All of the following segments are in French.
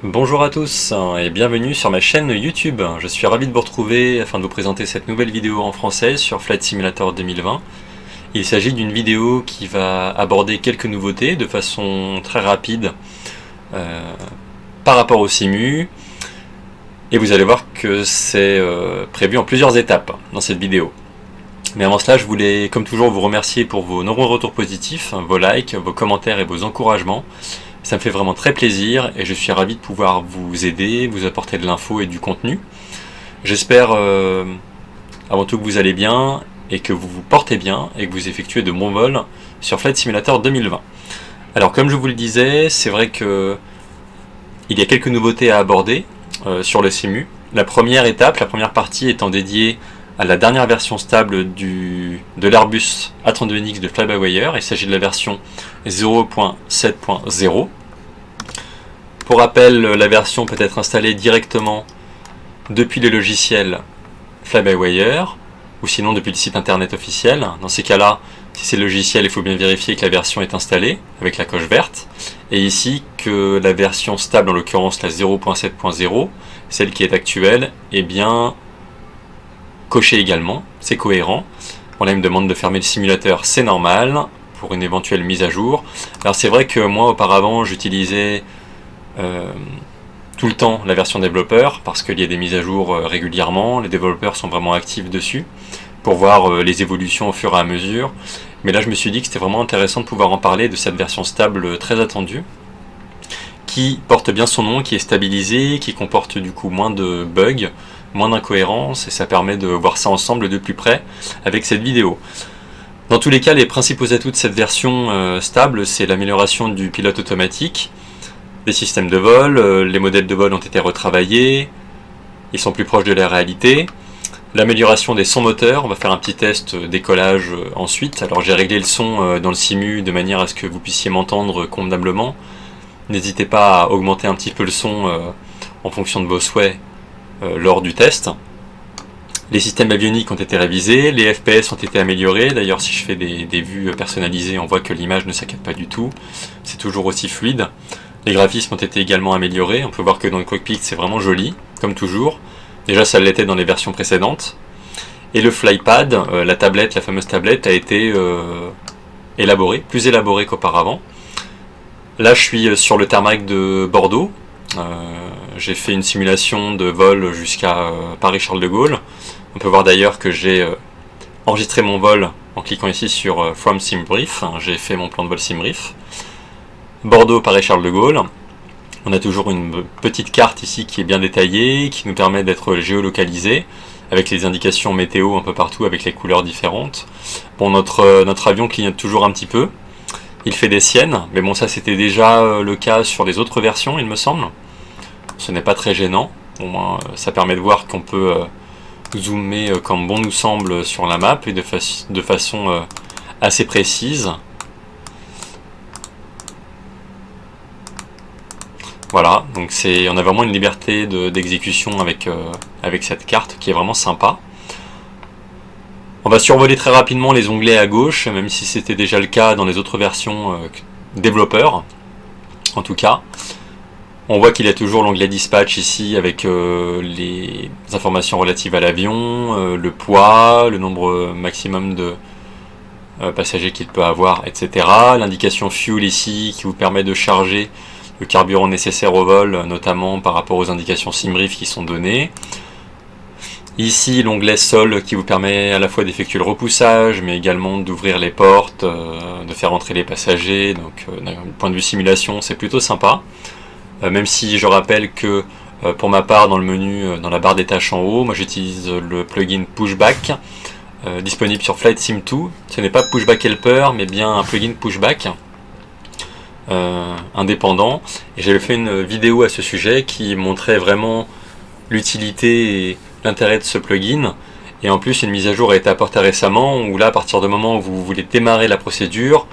Bonjour à tous et bienvenue sur ma chaîne YouTube. Je suis ravi de vous retrouver afin de vous présenter cette nouvelle vidéo en français sur Flight Simulator 2020. Il s'agit d'une vidéo qui va aborder quelques nouveautés de façon très rapide par rapport au Simu. Et vous allez voir que c'est prévu en plusieurs étapes dans cette vidéo. Mais avant cela, je voulais comme toujours vous remercier pour vos nombreux retours positifs, vos likes, vos commentaires et vos encouragements. Ça me fait vraiment très plaisir et je suis ravi de pouvoir vous aider, vous apporter de l'info et du contenu. J'espère avant tout que vous allez bien et que vous vous portez bien et que vous effectuez de bons vols sur Flight Simulator 2020. Alors comme je vous le disais, c'est vrai que il y a quelques nouveautés à aborder sur le Simu. La première étape, la première partie étant dédiée à la dernière version stable de l'Airbus A32NX de Fly-by-Wire. Il s'agit de la version 0.7.0. Pour rappel, la version peut être installée directement depuis le logiciel Fly-by-Wire ou sinon depuis le site internet officiel. Dans ces cas-là, si c'est le logiciel, il faut bien vérifier que la version est installée avec la coche verte. Et ici, que la version stable, en l'occurrence la 0.7.0, celle qui est actuelle, est bien coché également, c'est cohérent. Bon, là il me demande de fermer le simulateur, c'est normal, pour une éventuelle mise à jour. Alors c'est vrai que moi auparavant j'utilisais tout le temps la version développeur, parce qu'il y a des mises à jour régulièrement, les développeurs sont vraiment actifs dessus, pour voir les évolutions au fur et à mesure. Mais là je me suis dit que c'était vraiment intéressant de pouvoir en parler de cette version stable très attendue, qui porte bien son nom, qui est stabilisée, qui comporte du coup moins de bugs, moins d'incohérences, et ça permet de voir ça ensemble de plus près avec cette vidéo. Dans tous les cas, les principaux atouts de cette version stable, c'est l'amélioration du pilote automatique, des systèmes de vol, les modèles de vol ont été retravaillés, ils sont plus proches de la réalité, l'amélioration des sons moteurs, on va faire un petit test décollage ensuite. Alors j'ai réglé le son dans le Simu de manière à ce que vous puissiez m'entendre convenablement. N'hésitez pas à augmenter un petit peu le son en fonction de vos souhaits lors du test. Les systèmes avioniques ont été révisés, les FPS ont été améliorés. D'ailleurs, si je fais des vues personnalisées, on voit que l'image ne saccade pas du tout. C'est toujours aussi fluide. Les graphismes ont été également améliorés. On peut voir que dans le cockpit, c'est vraiment joli, comme toujours. Déjà, ça l'était dans les versions précédentes. Et le flypad, la tablette, la fameuse tablette, a été élaborée, plus élaborée qu'auparavant. Là, je suis sur le tarmac de Bordeaux. J'ai fait une simulation de vol jusqu'à Paris-Charles de Gaulle. On peut voir d'ailleurs que j'ai enregistré mon vol en cliquant ici sur From SimBrief. J'ai fait mon plan de vol SimBrief. Bordeaux, Paris-Charles de Gaulle. On a toujours une petite carte ici qui est bien détaillée, qui nous permet d'être géolocalisé, avec les indications météo un peu partout, avec les couleurs différentes. Bon, notre avion clignote toujours un petit peu. Il fait des siennes, mais bon, ça c'était déjà le cas sur les autres versions, il me semble. Ce n'est pas très gênant. Au moins, ça permet de voir qu'on peut zoomer comme bon nous semble sur la map et de façon assez précise. Voilà, donc on a vraiment une liberté d'exécution avec cette carte qui est vraiment sympa. On va survoler très rapidement les onglets à gauche, même si c'était déjà le cas dans les autres versions développeurs, en tout cas. On voit qu'il y a toujours l'onglet dispatch ici avec les informations relatives à l'avion, le poids, le nombre maximum de passagers qu'il peut avoir, etc. L'indication fuel ici qui vous permet de charger le carburant nécessaire au vol, notamment par rapport aux indications SimBrief qui sont données. Ici l'onglet sol qui vous permet à la fois d'effectuer le repoussage, mais également d'ouvrir les portes, de faire entrer les passagers. Donc d'un point de vue simulation, c'est plutôt sympa. Même si je rappelle que pour ma part dans le menu, dans la barre des tâches en haut, moi j'utilise le plugin Pushback disponible sur Flight Sim 2. Ce n'est pas Pushback Helper mais bien un plugin Pushback indépendant, et j'avais fait une vidéo à ce sujet qui montrait vraiment l'utilité et l'intérêt de ce plugin. Et en plus une mise à jour a été apportée récemment où là à partir du moment où vous voulez démarrer la procédure,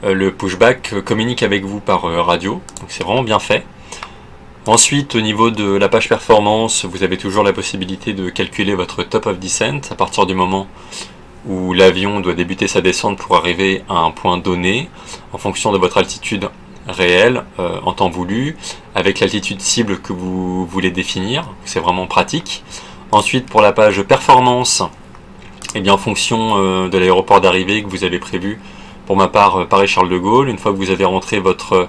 le pushback communique avec vous par radio, donc c'est vraiment bien fait. Ensuite, au niveau de la page performance, vous avez toujours la possibilité de calculer votre top of descent à partir du moment où l'avion doit débuter sa descente pour arriver à un point donné. En fonction de votre altitude, réel en temps voulu, avec l'altitude cible que vous voulez définir. C'est vraiment pratique. Ensuite, pour la page performance, et bien en fonction de l'aéroport d'arrivée que vous avez prévu, pour ma part Paris-Charles de Gaulle, une fois que vous avez rentré votre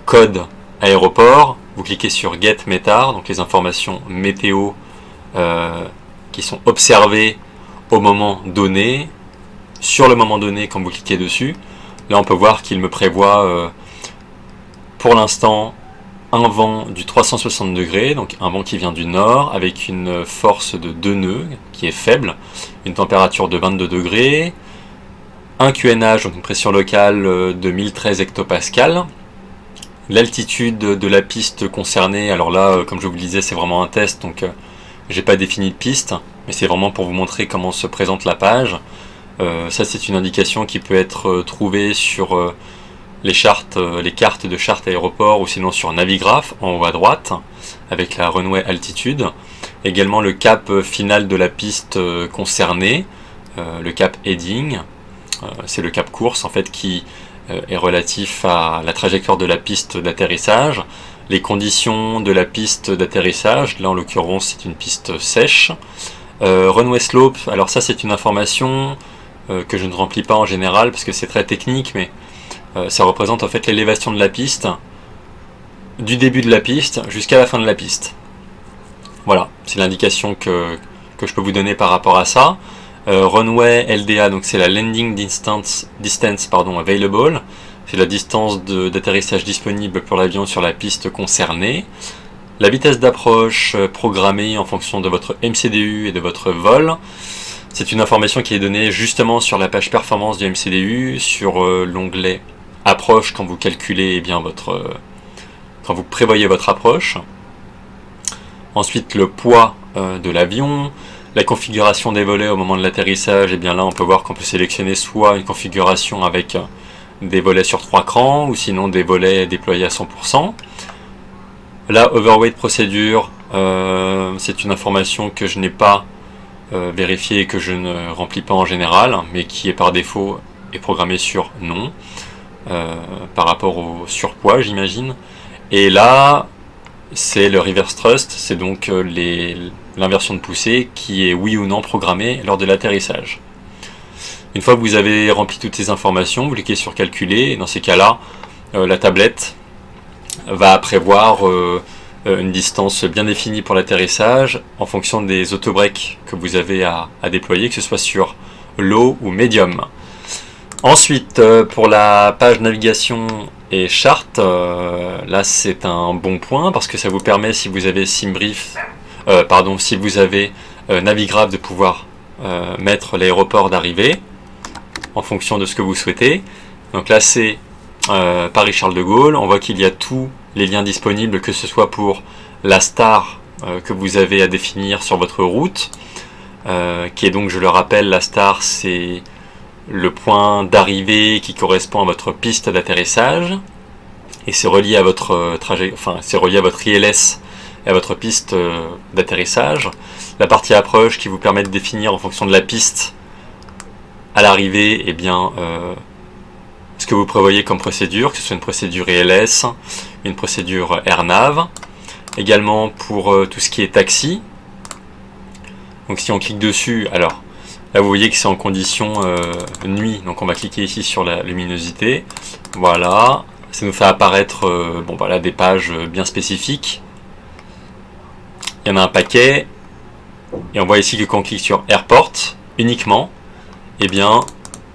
code aéroport, vous cliquez sur Get METAR, donc les informations météo qui sont observées au moment donné, sur le moment donné quand vous cliquez dessus. Là on peut voir qu'il me prévoit pour l'instant un vent du 360 degrés, donc un vent qui vient du nord avec une force de 2 nœuds qui est faible, une température de 22 degrés, un QNH, donc une pression locale de 1013 hectopascales, l'altitude de la piste concernée. Alors là, comme je vous le disais, c'est vraiment un test, donc j'ai pas défini de piste, mais c'est vraiment pour vous montrer comment se présente la page. Ça c'est une indication qui peut être trouvée sur les cartes de charte aéroport, ou sinon sur Navigraph en haut à droite avec la runway altitude. Également le cap final de la piste concernée, le cap heading, c'est le cap course en fait qui est relatif à la trajectoire de la piste d'atterrissage, les conditions de la piste d'atterrissage, là en l'occurrence c'est une piste sèche. Runway slope, alors ça c'est une information que je ne remplis pas en général parce que c'est très technique, mais ça représente en fait l'élévation de la piste du début de la piste jusqu'à la fin de la piste. Voilà, c'est l'indication que je peux vous donner par rapport à ça. Runway LDA, donc c'est la landing distance available, c'est la distance d'atterrissage disponible pour l'avion sur la piste concernée. La vitesse d'approche programmée en fonction de votre MCDU et de votre vol. C'est une information qui est donnée justement sur la page performance du MCDU, sur l'onglet approche quand vous calculez quand vous prévoyez votre approche. Ensuite le poids de l'avion, la configuration des volets au moment de l'atterrissage. Et bien là on peut voir qu'on peut sélectionner soit une configuration avec des volets sur 3 crans, ou sinon des volets déployés à 100%. La overweight procédure, c'est une information que je n'ai pas vérifiée et que je ne remplis pas en général, mais qui est par défaut est programmée sur non, par rapport au surpoids j'imagine. Et là c'est le reverse thrust, c'est donc l'inversion de poussée qui est oui ou non programmée lors de l'atterrissage. Une fois que vous avez rempli toutes ces informations, vous cliquez sur calculer, et dans ces cas-là, la tablette va prévoir une distance bien définie pour l'atterrissage en fonction des autobreaks que vous avez à déployer, que ce soit sur low ou medium. Ensuite, pour la page navigation et charte, là c'est un bon point parce que ça vous permet, si vous avez si vous avez Navigraph, de pouvoir mettre l'aéroport d'arrivée en fonction de ce que vous souhaitez. Donc là c'est Paris-Charles de Gaulle, on voit qu'il y a tous les liens disponibles, que ce soit pour la star que vous avez à définir sur votre route, qui est donc, je le rappelle, la star c'est le point d'arrivée qui correspond à votre piste d'atterrissage, et c'est relié à votre c'est relié à votre ILS et à votre piste d'atterrissage. La partie approche qui vous permet de définir en fonction de la piste à l'arrivée, et bien ce que vous prévoyez comme procédure, que ce soit une procédure ILS, une procédure AirNav. Également pour tout ce qui est taxi. Donc si on clique dessus, alors là vous voyez que c'est en condition nuit, donc on va cliquer ici sur la luminosité. Voilà, ça nous fait apparaître des pages bien spécifiques. Il y en a un paquet, et on voit ici que quand on clique sur Airport uniquement, et bien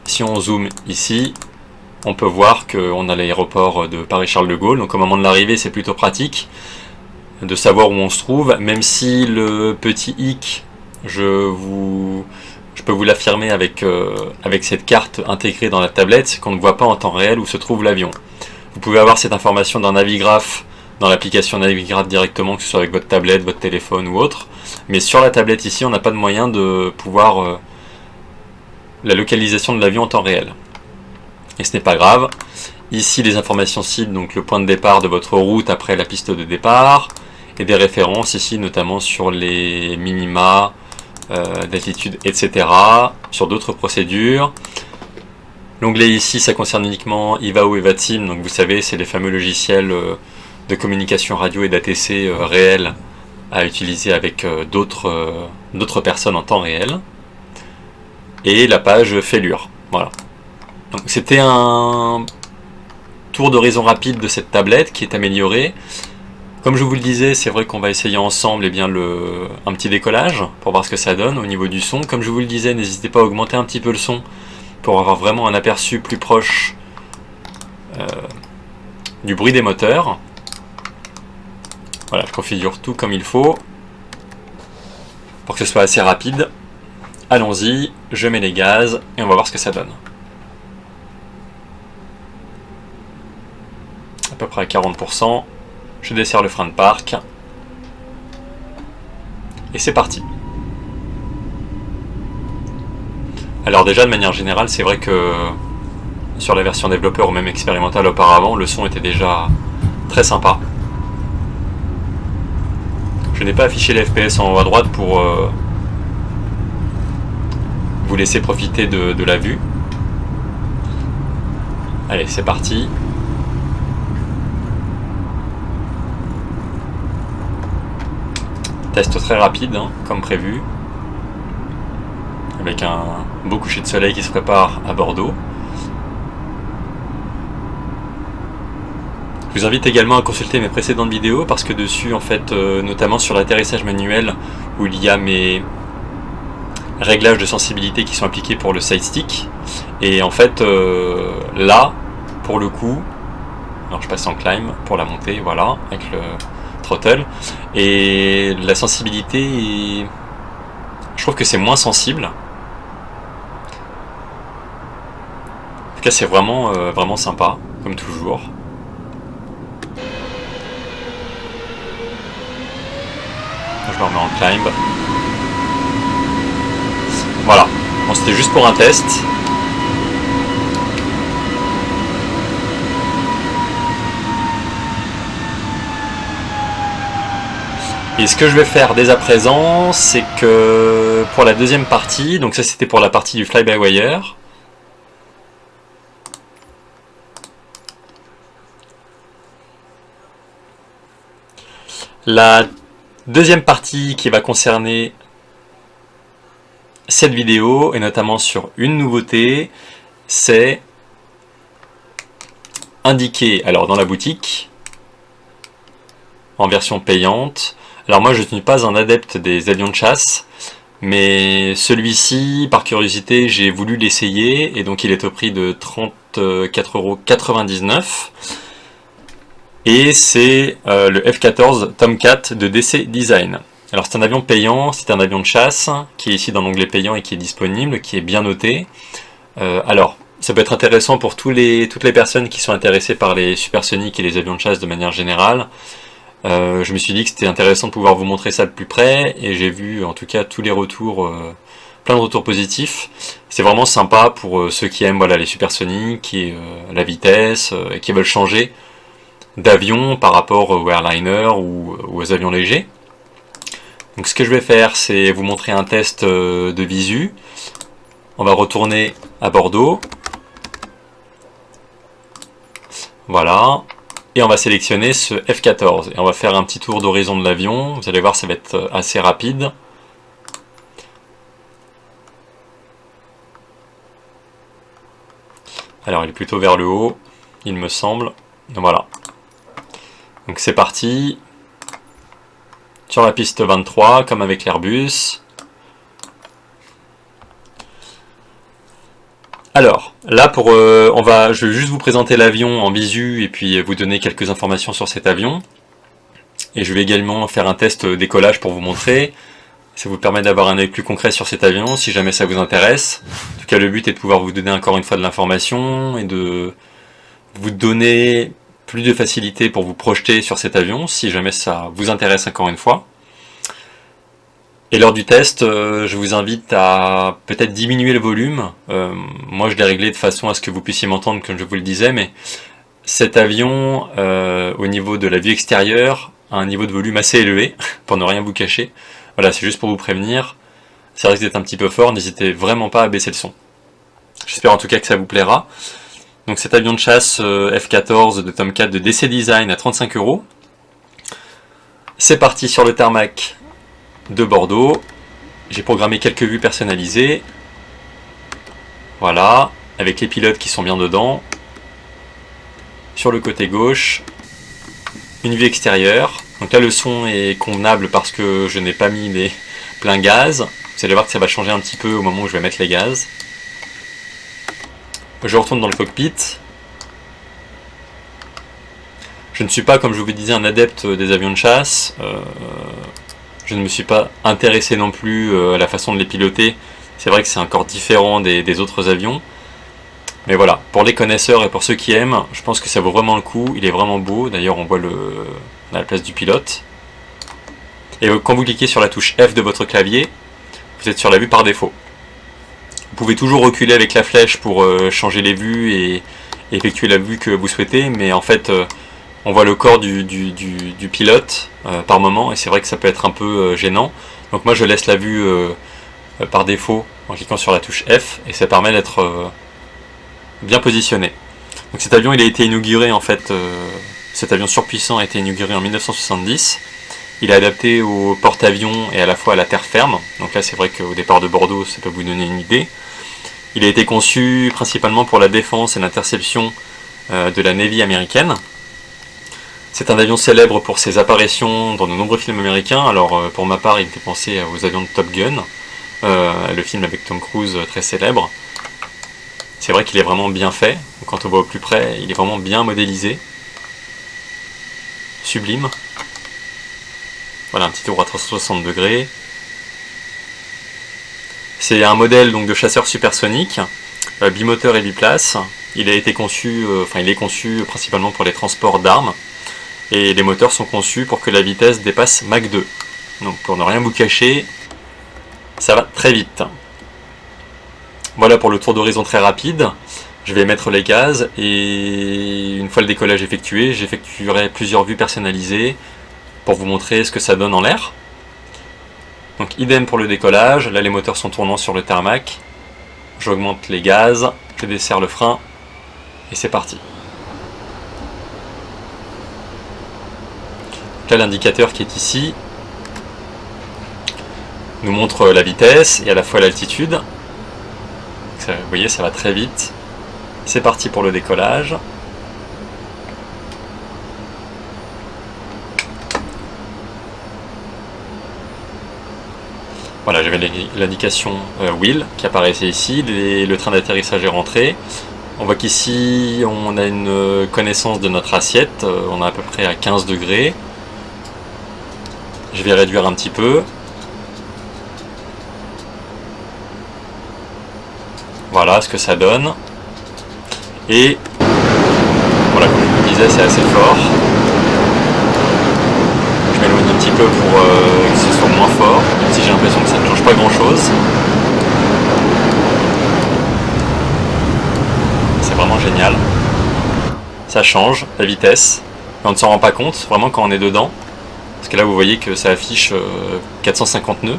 si on zoome ici, on peut voir qu'on a l'aéroport de Paris-Charles de Gaulle. Donc au moment de l'arrivée, c'est plutôt pratique de savoir où on se trouve, même si le petit hic, je peux vous l'affirmer avec cette carte intégrée dans la tablette, c'est qu'on ne voit pas en temps réel où se trouve l'avion. Vous pouvez avoir cette information dans Navigraph, dans l'application Navigraph directement, que ce soit avec votre tablette, votre téléphone ou autre, mais sur la tablette ici, on n'a pas de moyen de pouvoir la localisation de l'avion en temps réel. Et ce n'est pas grave. Ici, les informations cibles, donc le point de départ de votre route après la piste de départ, et des références ici, notamment sur les minima d'altitude, etc., sur d'autres procédures. L'onglet ici, ça concerne uniquement Ivao et Vatsim, donc vous savez, c'est les fameux logiciels de communication radio et d'ATC réels à utiliser avec d'autres personnes en temps réel. Et la page Fêlure. Voilà. Donc c'était un tour d'horizon rapide de cette tablette qui est améliorée. Comme je vous le disais, c'est vrai qu'on va essayer ensemble un petit décollage pour voir ce que ça donne au niveau du son. Comme je vous le disais, n'hésitez pas à augmenter un petit peu le son pour avoir vraiment un aperçu plus proche du bruit des moteurs. Voilà, je configure tout comme il faut pour que ce soit assez rapide. Allons-y, je mets les gaz et on va voir ce que ça donne. À peu près à 40%. Je desserre le frein de parc. Et c'est parti. Alors déjà, de manière générale, c'est vrai que sur la version développeur ou même expérimentale auparavant, le son était déjà très sympa. Je n'ai pas affiché les FPS en haut à droite pour vous laisser profiter de la vue. Allez, c'est parti. Test très rapide, hein, comme prévu. Avec un beau coucher de soleil qui se prépare à Bordeaux. Je vous invite également à consulter mes précédentes vidéos parce que dessus, en fait, notamment sur l'atterrissage manuel, où il y a mes réglages de sensibilité qui sont appliqués pour le side stick. Et en fait, là, pour le coup, alors je passe en climb pour la montée, voilà, avec le throttle. Et la sensibilité, je trouve que c'est moins sensible. En tout cas, c'est vraiment sympa, comme toujours. Je me remets en climb. Voilà. Bon, c'était juste pour un test. Et ce que je vais faire dès à présent, c'est que pour la deuxième partie, donc ça c'était pour la partie du fly-by-wire, la deuxième partie qui va concerner cette vidéo, et notamment sur une nouveauté, c'est indiquer, alors dans la boutique, en version payante. Alors moi je ne suis pas un adepte des avions de chasse, mais celui-ci, par curiosité, j'ai voulu l'essayer, et donc il est au prix de 34,99 €. Et c'est le F-14 Tomcat de DC Design. Alors c'est un avion payant, c'est un avion de chasse, qui est ici dans l'onglet payant et qui est disponible, qui est bien noté. Alors, ça peut être intéressant pour toutes les personnes qui sont intéressées par les supersoniques et les avions de chasse de manière générale. Je me suis dit que c'était intéressant de pouvoir vous montrer ça de plus près, et j'ai vu en tout cas tous les retours, plein de retours positifs. C'est vraiment sympa pour ceux qui aiment voilà, les supersoniques et la vitesse, et qui veulent changer d'avion par rapport aux airliners ou aux avions légers. Donc ce que je vais faire, c'est vous montrer un test de visu. On va retourner à Bordeaux. Voilà. Et on va sélectionner ce F-14. Et on va faire un petit tour d'horizon de l'avion. Vous allez voir, ça va être assez rapide. Alors, il est plutôt vers le haut, il me semble. Voilà. Donc c'est parti. Sur la piste 23, comme avec l'Airbus. Alors, là, je vais juste vous présenter l'avion en visu et puis vous donner quelques informations sur cet avion. Et je vais également faire un test décollage pour vous montrer. Ça vous permet d'avoir un œil plus concret sur cet avion, si jamais ça vous intéresse. En tout cas, le but est de pouvoir vous donner encore une fois de l'information et de vous donner plus de facilité pour vous projeter sur cet avion, si jamais ça vous intéresse encore une fois. Et lors du test, je vous invite à peut-être diminuer le volume. Moi, je l'ai réglé de façon à ce que vous puissiez m'entendre, comme je vous le disais, mais cet avion, au niveau de la vue extérieure, a un niveau de volume assez élevé, pour ne rien vous cacher. Voilà, c'est juste pour vous prévenir. Ça risque d'être un petit peu fort, n'hésitez vraiment pas à baisser le son. J'espère en tout cas que ça vous plaira. Donc cet avion de chasse F-14 de Tomcat de DC Design à 35 €. C'est parti sur le tarmac de Bordeaux. J'ai programmé quelques vues personnalisées. Voilà, avec les pilotes qui sont bien dedans. Sur le côté gauche, une vue extérieure. Donc là le son est convenable parce que je n'ai pas mis les pleins gaz. Vous allez voir que ça va changer un petit peu au moment où je vais mettre les gaz. Je retourne dans le cockpit. Je ne suis pas, comme je vous disais, un adepte des avions de chasse. Je ne me suis pas intéressé non plus à la façon de les piloter. C'est vrai que c'est encore différent des autres avions. Mais voilà, pour les connaisseurs et pour ceux qui aiment, je pense que ça vaut vraiment le coup. Il est vraiment beau. D'ailleurs, on voit la place du pilote. Et quand vous cliquez sur la touche F de votre clavier, vous êtes sur la vue par défaut. Vous pouvez toujours reculer avec la flèche pour changer les vues et effectuer la vue que vous souhaitez. Mais en fait, on voit le corps du pilote par moment. Et c'est vrai que ça peut être un peu gênant. Donc moi, je laisse la vue par défaut en cliquant sur la touche F. Et ça permet d'être bien positionné. Donc cet avion, il a été inauguré en fait, cet avion surpuissant a été inauguré en 1970. Il est adapté au porte-avions et à la fois à la terre ferme. Donc là, c'est vrai qu'au départ de Bordeaux, ça peut vous donner une idée. Il a été conçu principalement pour la défense et l'interception de la Navy américaine. C'est un avion célèbre pour ses apparitions dans de nombreux films américains. Alors pour ma part, il me fait penser aux avions de Top Gun, le film avec Tom Cruise très célèbre. C'est vrai qu'il est vraiment bien fait. Quand on voit au plus près, il est vraiment bien modélisé. Sublime. Voilà, un petit tour à 360 degrés. C'est un modèle donc de chasseur supersonique, bimoteur et biplace. Il a été conçu, il est conçu principalement pour les transports d'armes. Et les moteurs sont conçus pour que la vitesse dépasse Mach 2. Donc pour ne rien vous cacher, ça va très vite. Voilà pour le tour d'horizon très rapide. Je vais mettre les gaz et une fois le décollage effectué, j'effectuerai plusieurs vues personnalisées pour vous montrer ce que ça donne en l'air. Donc idem pour le décollage, là les moteurs sont tournants sur le tarmac. J'augmente les gaz, je desserre le frein et c'est parti. Là l'indicateur qui est ici nous montre la vitesse et à la fois l'altitude. Vous voyez, ça va très vite. C'est parti pour le décollage. Voilà, j'avais l'indication wheel qui apparaissait ici. Le train d'atterrissage est rentré. On voit qu'ici, on a une connaissance de notre assiette. On est à peu près à 15 degrés. Je vais réduire un petit peu. Voilà ce que ça donne. Et voilà, comme je vous le disais, c'est assez fort. Je m'éloigne un petit peu pour que ce soit moins fort, même si j'ai l'impression que ça ne change pas grand chose. C'est vraiment génial. Ça change la vitesse. Et on ne s'en rend pas compte vraiment quand on est dedans. Parce que là vous voyez que ça affiche 450 nœuds.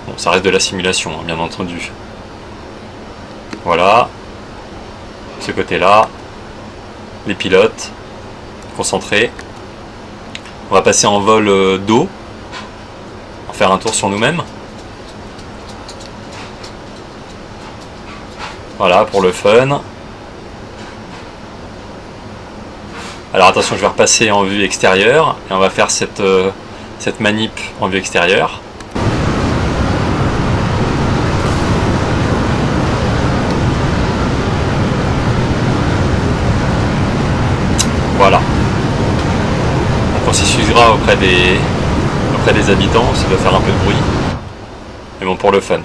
Bon, ça reste de la simulation, hein, bien entendu. Voilà. Ce côté-là. Les pilotes. Concentrés. On va passer en vol d'eau. On va faire un tour sur nous-mêmes. Voilà, pour le fun. Alors attention, je vais repasser en vue extérieure. Et on va faire cette manip en vue extérieure. Voilà. Donc on s'y suivra auprès des habitants, ça doit faire un peu de bruit. Mais bon, pour le fun.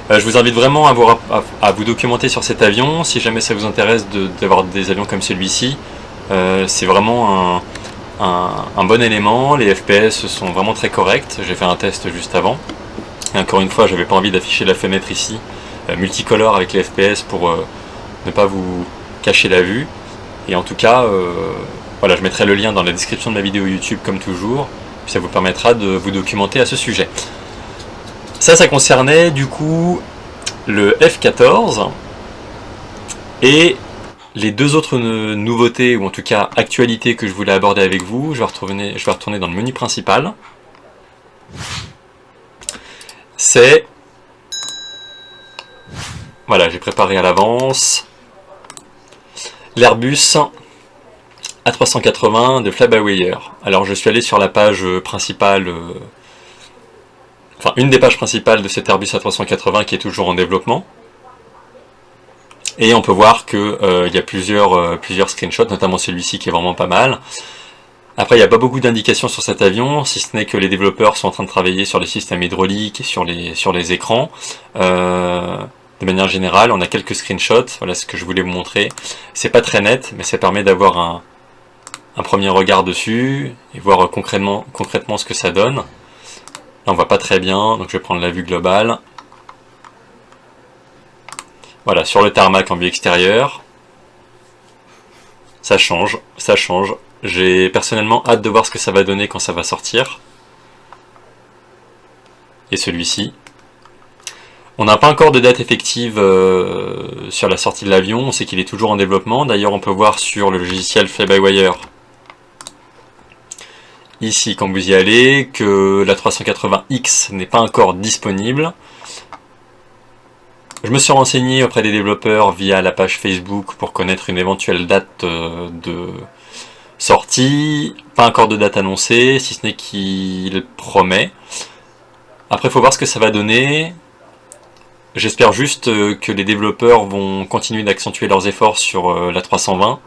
Je vous invite vraiment à vous documenter sur cet avion. Si jamais ça vous intéresse d'avoir des avions comme celui-ci, c'est vraiment un bon élément. Les FPS sont vraiment très corrects. J'ai fait un test juste avant. Et encore une fois, j'avais pas envie d'afficher la fenêtre ici, multicolore avec les FPS pour ne pas vous cacher la vue. Et en tout cas, voilà, je mettrai le lien dans la description de ma vidéo YouTube comme toujours. Puis ça vous permettra de vous documenter à ce sujet. Ça concernait du coup le F-14 et les deux autres nouveautés, ou en tout cas actualités que je voulais aborder avec vous. Je vais retourner dans le menu principal. C'est... Voilà, j'ai préparé à l'avance l'Airbus A380 de Fly-by-Wire. Alors je suis allé sur la page principale, enfin une des pages principales de cet Airbus A380 qui est toujours en développement. Et on peut voir que y a plusieurs screenshots, notamment celui-ci qui est vraiment pas mal. Après, il n'y a pas beaucoup d'indications sur cet avion, si ce n'est que les développeurs sont en train de travailler sur les systèmes hydrauliques et sur les écrans. De manière générale, on a quelques screenshots, voilà ce que je voulais vous montrer. C'est pas très net, mais ça permet d'avoir un premier regard dessus et voir concrètement ce que ça donne. Là, on voit pas très bien, donc je vais prendre la vue globale. Voilà, sur le tarmac en vue extérieure. Ça change, ça change. J'ai personnellement hâte de voir ce que ça va donner quand ça va sortir. Et celui-ci. On n'a pas encore de date effective sur la sortie de l'avion, on sait qu'il est toujours en développement. D'ailleurs, on peut voir sur le logiciel Fly-by-Wire, ici, quand vous y allez, que la 380X n'est pas encore disponible. Je me suis renseigné auprès des développeurs via la page Facebook pour connaître une éventuelle date de sortie. Pas encore de date annoncée, si ce n'est qu'il promet. Après, il faut voir ce que ça va donner. J'espère juste que les développeurs vont continuer d'accentuer leurs efforts sur la 320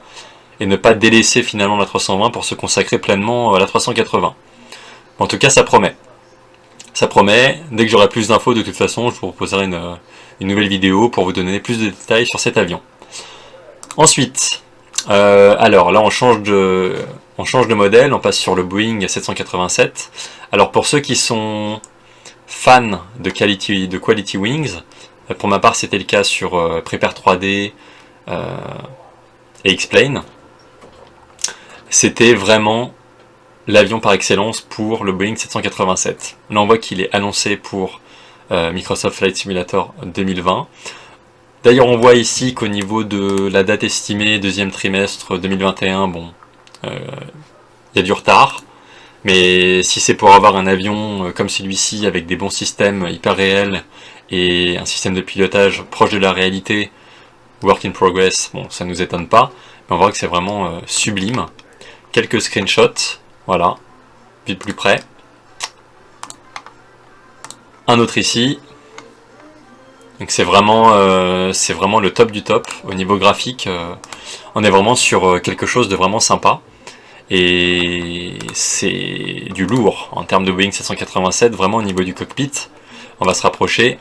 et ne pas délaisser finalement la 320 pour se consacrer pleinement à la 380. En tout cas, ça promet. Ça promet. Dès que j'aurai plus d'infos, de toute façon, je vous proposerai une nouvelle vidéo pour vous donner plus de détails sur cet avion. Ensuite, alors là, on change de modèle, on passe sur le Boeing 787. Alors pour ceux qui sont fans de Quality Wings, pour ma part c'était le cas sur Prepare 3D et X-Plane. C'était vraiment l'avion par excellence pour le Boeing 787. Là on voit qu'il est annoncé pour Microsoft Flight Simulator 2020. D'ailleurs on voit ici qu'au niveau de la date estimée, deuxième trimestre 2021, bon, il y a du retard. Mais si c'est pour avoir un avion comme celui-ci avec des bons systèmes hyper réels et un système de pilotage proche de la réalité, work in progress, bon, ça nous étonne pas, mais on voit que c'est vraiment sublime. Quelques screenshots, voilà, vu de plus près. Un autre ici. Donc c'est vraiment le top du top au niveau graphique. On est vraiment sur quelque chose de vraiment sympa. Et c'est du lourd en termes de Boeing 787, vraiment au niveau du cockpit. On va se rapprocher.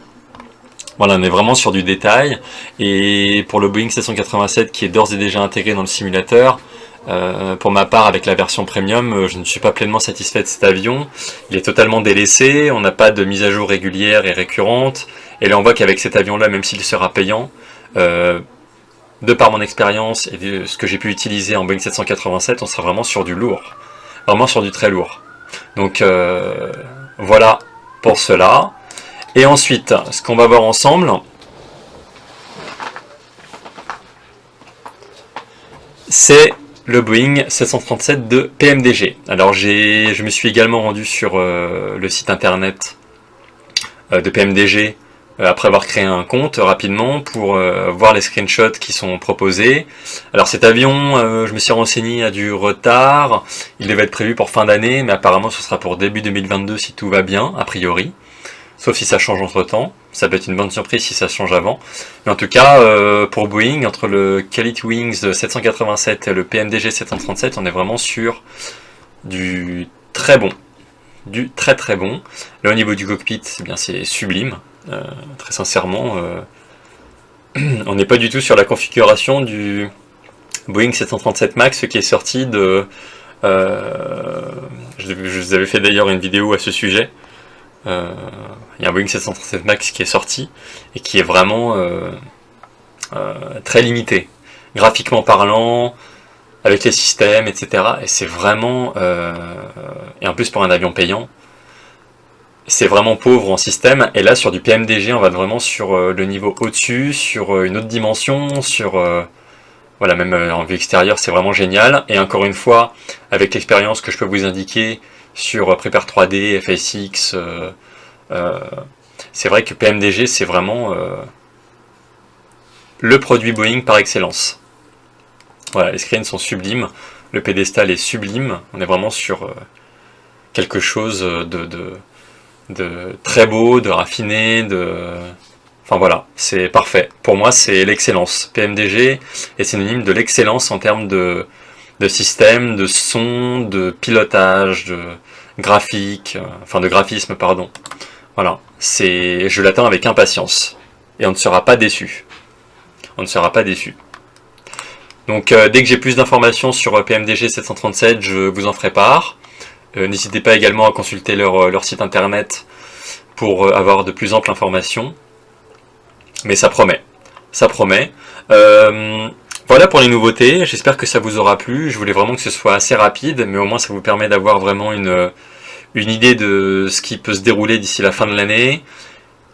Voilà, on est vraiment sur du détail. Et pour le Boeing 787 qui est d'ores et déjà intégré dans le simulateur, pour ma part avec la version premium, je ne suis pas pleinement satisfait de cet avion. Il est totalement délaissé, on n'a pas de mise à jour régulière et récurrente. Et là on voit qu'avec cet avion là, même s'il sera payant, de par mon expérience et de ce que j'ai pu utiliser en Boeing 787, on sera vraiment sur du lourd. Vraiment sur du très lourd. Donc voilà pour cela. Et ensuite, ce qu'on va voir ensemble, c'est le Boeing 737 de PMDG. Alors je me suis également rendu sur le site internet de PMDG après avoir créé un compte rapidement pour voir les screenshots qui sont proposés. Alors cet avion, je me suis renseigné, a du retard. Il devait être prévu pour fin d'année, mais apparemment ce sera pour début 2022 si tout va bien, a priori. Sauf si ça change entre temps. Ça peut être une bonne surprise si ça change avant. Mais en tout cas, pour Boeing, entre le Quality Wings 787 et le PMDG 737, on est vraiment sur du très bon. Du très très bon. Là au niveau du cockpit, eh bien c'est sublime. Très sincèrement, on n'est pas du tout sur la configuration du Boeing 737 MAX qui est sorti de... je vous avais fait d'ailleurs une vidéo à ce sujet. Il y a un Boeing 737 MAX qui est sorti et qui est vraiment très limité, graphiquement parlant, avec les systèmes, etc. Et c'est vraiment... et en plus pour un avion payant, c'est vraiment pauvre en système, et là sur du PMDG on va vraiment sur le niveau au-dessus, sur une autre dimension, sur voilà, même en vue extérieure c'est vraiment génial, et encore une fois, avec l'expérience que je peux vous indiquer sur Prepare 3D, FSX, c'est vrai que PMDG c'est vraiment le produit Boeing par excellence. Voilà, les screens sont sublimes, le pédestal est sublime, on est vraiment sur quelque chose de très beau, de raffiné, enfin voilà, c'est parfait. Pour moi, c'est l'excellence. PMDG est synonyme de l'excellence en termes de système, de son, de pilotage, de graphique, enfin de graphisme, pardon. Voilà, je l'attends avec impatience. Et on ne sera pas déçu. On ne sera pas déçu. Donc dès que j'ai plus d'informations sur PMDG 737, je vous en ferai part. N'hésitez pas également à consulter leur site internet pour avoir de plus amples informations. Mais ça promet. Ça promet. Voilà pour les nouveautés. J'espère que ça vous aura plu. Je voulais vraiment que ce soit assez rapide, mais au moins ça vous permet d'avoir vraiment une idée de ce qui peut se dérouler d'ici la fin de l'année.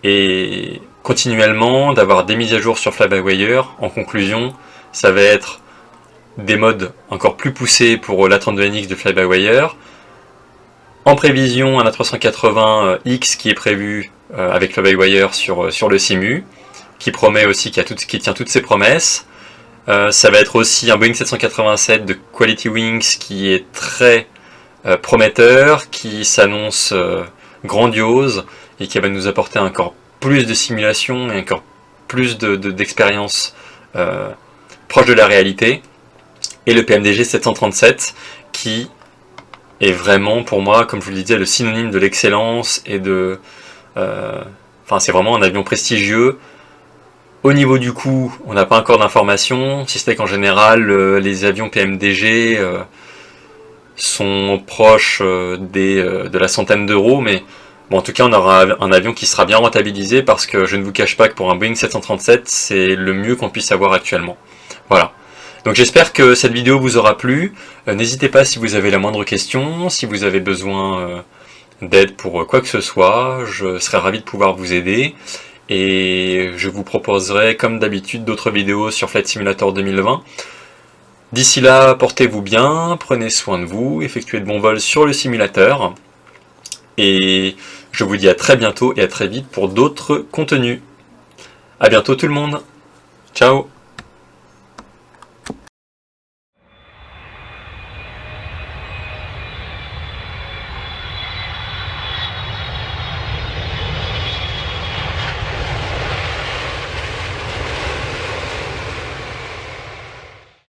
Et continuellement d'avoir des mises à jour sur Fly-by-Wire. En conclusion, ça va être des modes encore plus poussés pour l'A32NX de Fly-by-Wire. En prévision, un A380X qui est prévu avec Fly-by-Wire sur le Simu, qui promet aussi, qui tient toutes ses promesses. Ça va être aussi un Boeing 787 de Quality Wings qui est très prometteur, qui s'annonce grandiose et qui va nous apporter encore plus de simulation et encore plus d'expérience proche de la réalité. Et le PMDG 737 qui est vraiment pour moi, comme je vous le disais, le synonyme de l'excellence et de... Enfin, c'est vraiment un avion prestigieux. Au niveau du coût, on n'a pas encore d'informations, si ce n'est qu'en général, les avions PMDG sont proches de la centaine d'euros, mais bon, en tout cas, on aura un avion qui sera bien rentabilisé parce que je ne vous cache pas que pour un Boeing 737, c'est le mieux qu'on puisse avoir actuellement. Voilà. Donc j'espère que cette vidéo vous aura plu. N'hésitez pas si vous avez la moindre question, si vous avez besoin d'aide pour quoi que ce soit, je serai ravi de pouvoir vous aider. Et je vous proposerai comme d'habitude d'autres vidéos sur Flight Simulator 2020. D'ici là, portez-vous bien, prenez soin de vous, effectuez de bons vols sur le simulateur. Et je vous dis à très bientôt et à très vite pour d'autres contenus. A bientôt tout le monde. Ciao.